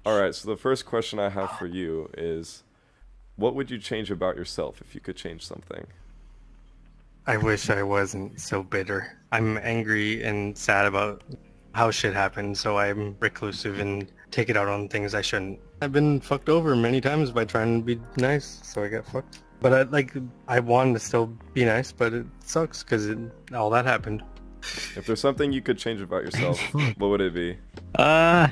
Alright, so the first question I have for you is, what would you change about yourself if you could change something? I wish I wasn't so bitter. I'm angry and sad about how shit happened, so I'm reclusive and take it out on things I shouldn't. I've been fucked over many times by trying to be nice, so I got fucked. But I wanted to still be nice, but it sucks because all that happened. If there's something you could change about yourself, what would it be? Uh,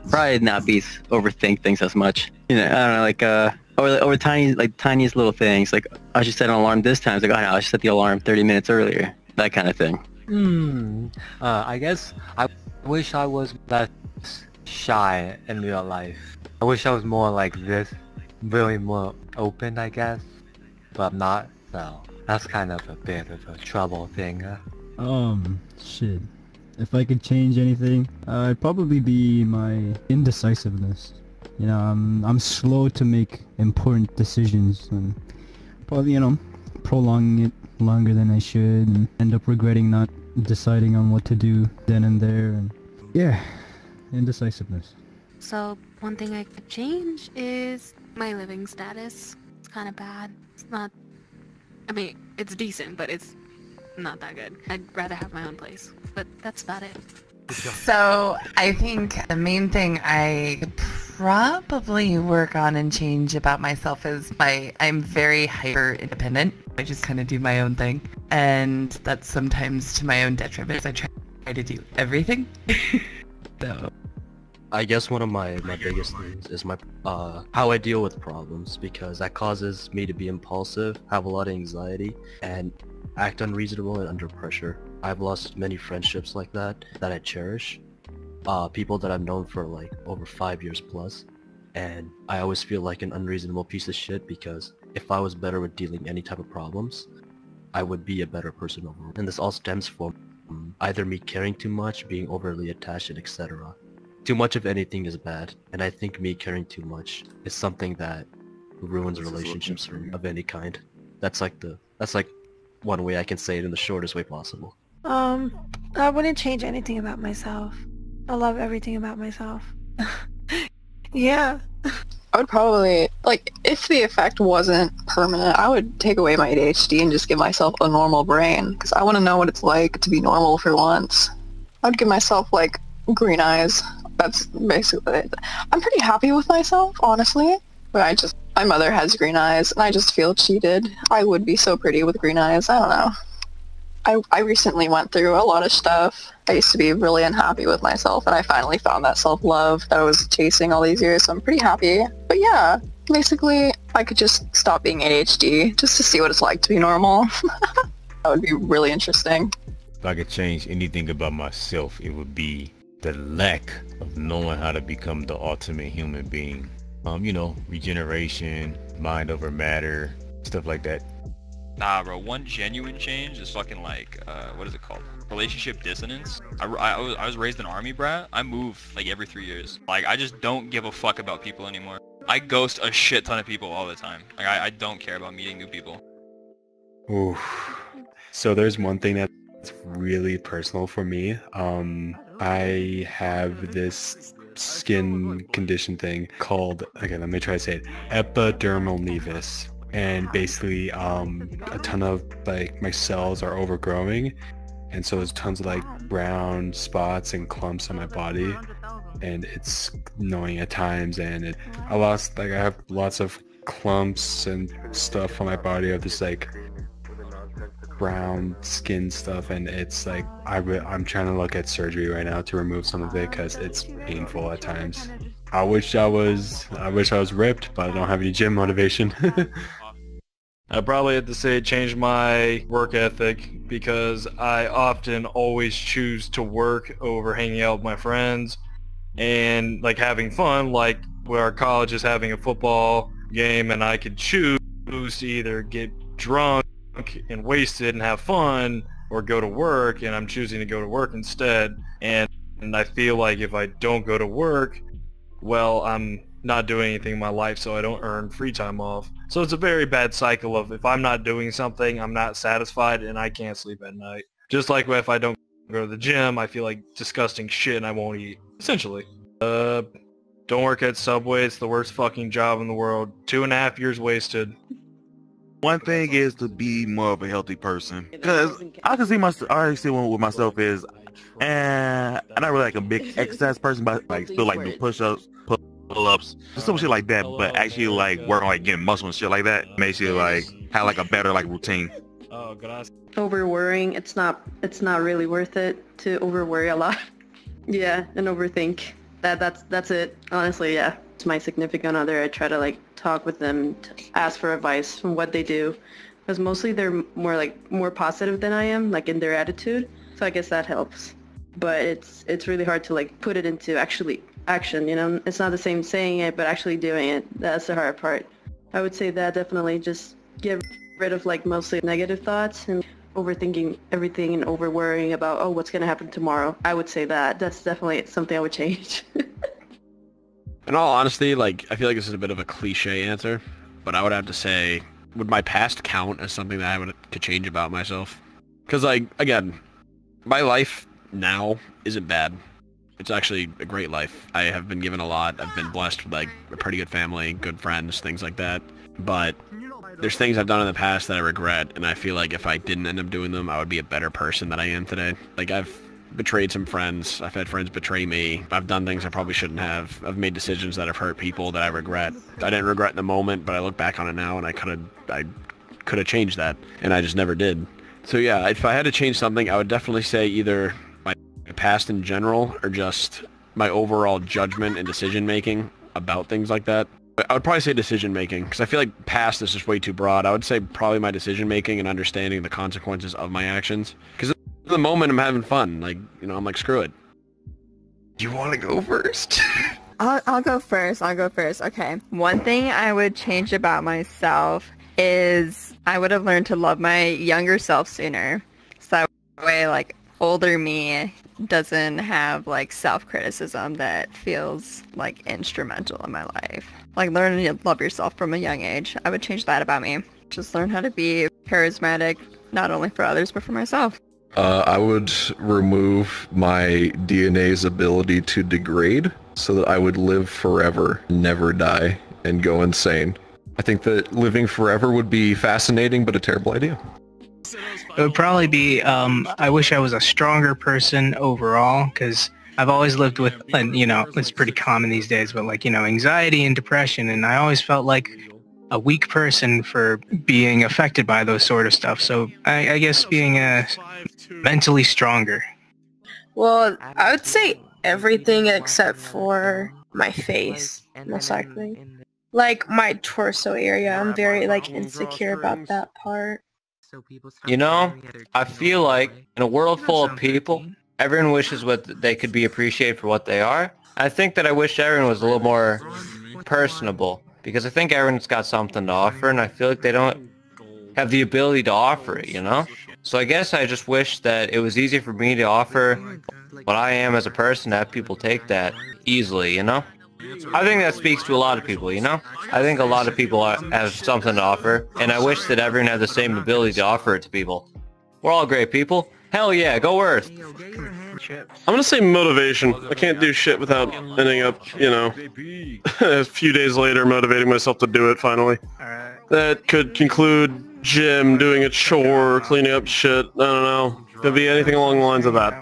Probably not be overthink things as much. You know, I don't know, over tiny, tiniest little things. Like, I should set an alarm this time. It's like, oh no, I should set the alarm 30 minutes earlier. That kind of thing. I guess I wish I was less shy in real life. I wish I was more like this, really more open, I guess. But I'm not, so that's kind of a bit of a trouble thing. Shit. If I could change anything, it'd probably be my indecisiveness. You know, I'm slow to make important decisions and probably, prolonging it longer than I should and end up regretting not deciding on what to do then and there, and yeah, indecisiveness. So one thing I could change is my living status. It's kind of bad. It's not, I mean, it's decent, but it's not that good. I'd rather have my own place, but that's about it. So I think the main thing I could probably work on and change about myself is I'm very hyper independent. I just kind of do my own thing, and that's sometimes to my own detriment. I try to do everything. So I guess one of my biggest things is my how I deal with problems, because that causes me to be impulsive, have a lot of anxiety, and act unreasonable and under pressure. I've lost many friendships like that I cherish. People that I've known for like over 5 years plus, and I always feel like an unreasonable piece of shit, because if I was better with dealing any type of problems, I would be a better person overall. And this all stems from either me caring too much, being overly attached, and etc. Too much of anything is bad, and I think me caring too much is something that ruins relationships of any kind. That's like one way I can say it in the shortest way possible. I wouldn't change anything about myself. I love everything about myself. Yeah. I would probably, like, if the effect wasn't permanent, I would take away my ADHD and just give myself a normal brain, because I want to know what it's like to be normal for once. I would give myself, like, green eyes. That's basically it. I'm pretty happy with myself, honestly, but my mother has green eyes, and I just feel cheated. I would be so pretty with green eyes. I don't know. I recently went through a lot of stuff. I used to be really unhappy with myself, and I finally found that self-love that I was chasing all these years, so I'm pretty happy. But yeah, basically, I could just stop being ADHD just to see what it's like to be normal. That would be really interesting. If I could change anything about myself, it would be the lack of knowing how to become the ultimate human being. Regeneration, mind over matter, stuff like that. Nah, bro, one genuine change is fucking like, what is it called? Relationship dissonance. I was raised an army brat. I move like every 3 years. Like, I just don't give a fuck about people anymore. I ghost a shit ton of people all the time. Like, I don't care about meeting new people. Ooh. So there's one thing that's really personal for me. I have this skin condition thing called, okay, let me try to say it, epidermal nevus. And basically, a ton of, like, my cells are overgrowing, and so there's tons of, like, brown spots and clumps on my body, and it's annoying at times, and I have lots of clumps and stuff on my body of this, like, brown skin stuff, and it's like, I'm trying to look at surgery right now to remove some of it, because it's painful at times. I wish I was ripped, but I don't have any gym motivation. I probably have to say change my work ethic, because I often always choose to work over hanging out with my friends and like having fun, like where our college is having a football game and I could choose to either get drunk and wasted and have fun or go to work, and I'm choosing to go to work instead. And I feel like if I don't go to work, well, I'm not doing anything in my life, so I don't earn free time off. So it's a very bad cycle of, if I'm not doing something, I'm not satisfied and I can't sleep at night. Just like if I don't go to the gym, I feel like disgusting shit and I won't eat, essentially. Don't work at Subway. It's the worst fucking job in the world. 2.5 years wasted. One thing is to be more of a healthy person, because I can see I already see one with myself is, and I'm not really like a big exercise person, but like still like do push-ups, pull-ups, some shit like that. But actually like work on like getting muscle and shit like that makes you like have like a better like routine. Oh, gracias. Over worrying, it's not really worth it to over worry a lot. Yeah, and overthink. That's it. Honestly, yeah. It's my significant other. I try to like talk with them, ask for advice on what they do, because mostly they're more positive than I am, like in their attitude. So I guess that helps. But it's really hard to like put it into action. You know, it's not the same saying it, but actually doing it. That's the hard part. I would say that definitely just get rid of like mostly negative thoughts and overthinking everything and over worrying about, oh, what's gonna happen tomorrow. I would say that's definitely something I would change. In all honesty, like, I feel like this is a bit of a cliche answer, but I would have to say, would my past count as something that I could change about myself? Because, like, again, my life now isn't bad. It's actually a great life. I have been given a lot. I've been blessed with, like, a pretty good family, good friends, things like that. But there's things I've done in the past that I regret, and I feel like if I didn't end up doing them, I would be a better person than I am today. Like, I've betrayed some friends. I've had friends betray me. I've done things I probably shouldn't have. I've made decisions that have hurt people that I regret. I didn't regret in the moment, but I look back on it now and I could have changed that, and I just never did. So yeah, if I had to change something, I would definitely say either my past in general or just my overall judgment and decision making about things like that. I would probably say decision making, because I feel like past is just way too broad. I would say probably my decision making and understanding the consequences of my actions, because at the moment I'm having fun, like, you know, I'm like, screw it. You want to go first? I'll go first. Okay. One thing I would change about myself is I would have learned to love my younger self sooner. So that way, like, older me doesn't have, like, self-criticism that feels, like, instrumental in my life. Like, learning to love yourself from a young age. I would change that about me. Just learn how to be charismatic, not only for others, but for myself. I would remove my DNA's ability to degrade so that I would live forever, never die, and go insane. I think that living forever would be fascinating, but a terrible idea. It would probably be, I wish I was a stronger person overall, because I've always lived with, you know, it's pretty common these days, but like, you know, anxiety and depression, and I always felt like a weak person for being affected by those sort of stuff. So I guess being mentally stronger. Well, I would say everything except for my face, most likely. Like my torso area, I'm very like insecure about that part. You know, I feel like in a world full of people, everyone wishes what they could be appreciated for what they are. I think that I wish everyone was a little more personable, because I think everyone's got something to offer, and I feel like they don't have the ability to offer it, you know? So I guess I just wish that it was easy for me to offer what I am as a person, to have people take that easily, you know? I think that speaks to a lot of people, you know? I think a lot of people have something to offer, and I wish that everyone had the same ability to offer it to people. We're all great people. Hell yeah, go Earth! I'm gonna say motivation. I can't do shit without ending up, you know, a few days later motivating myself to do it finally. That could conclude gym, doing a chore, cleaning up shit, I don't know. Could be anything along the lines of that.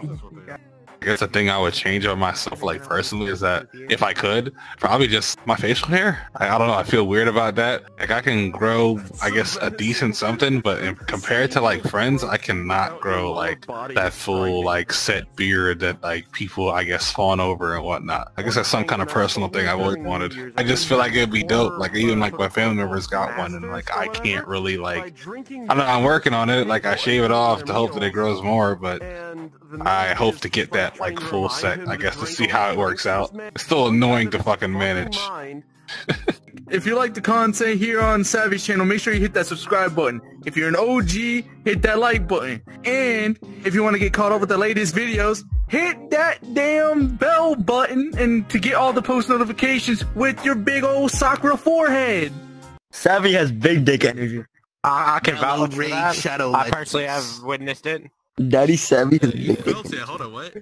I guess the thing I would change on myself, like, personally, is that if I could, probably just my facial hair. I don't know, I feel weird about that. Like, I can grow, I guess, a decent something, but compared to, like, friends, I cannot grow, like, that full, like, set beard that, like, people, I guess, fawn over and whatnot. I guess that's some kind of personal thing I've always wanted. I just feel like it'd be dope. Like, even, like, my family members got one, and, like, I can't really, like, I don't know, I'm working on it. Like, I shave it off to hope that it grows more, but I hope to get that, like, full set, I guess, to see how it works out. It's still annoying to fucking manage. If you like the content here on Savvy's channel, make sure you hit that subscribe button. If you're an OG, hit that like button. And if you want to get caught up with the latest videos, hit that damn bell button and to get all the post notifications with your big old Sakura forehead. Savvy has big dick energy. I can vouch for that. Shadow I personally have witnessed it. Daddy Savvy has big dick Hold on, what?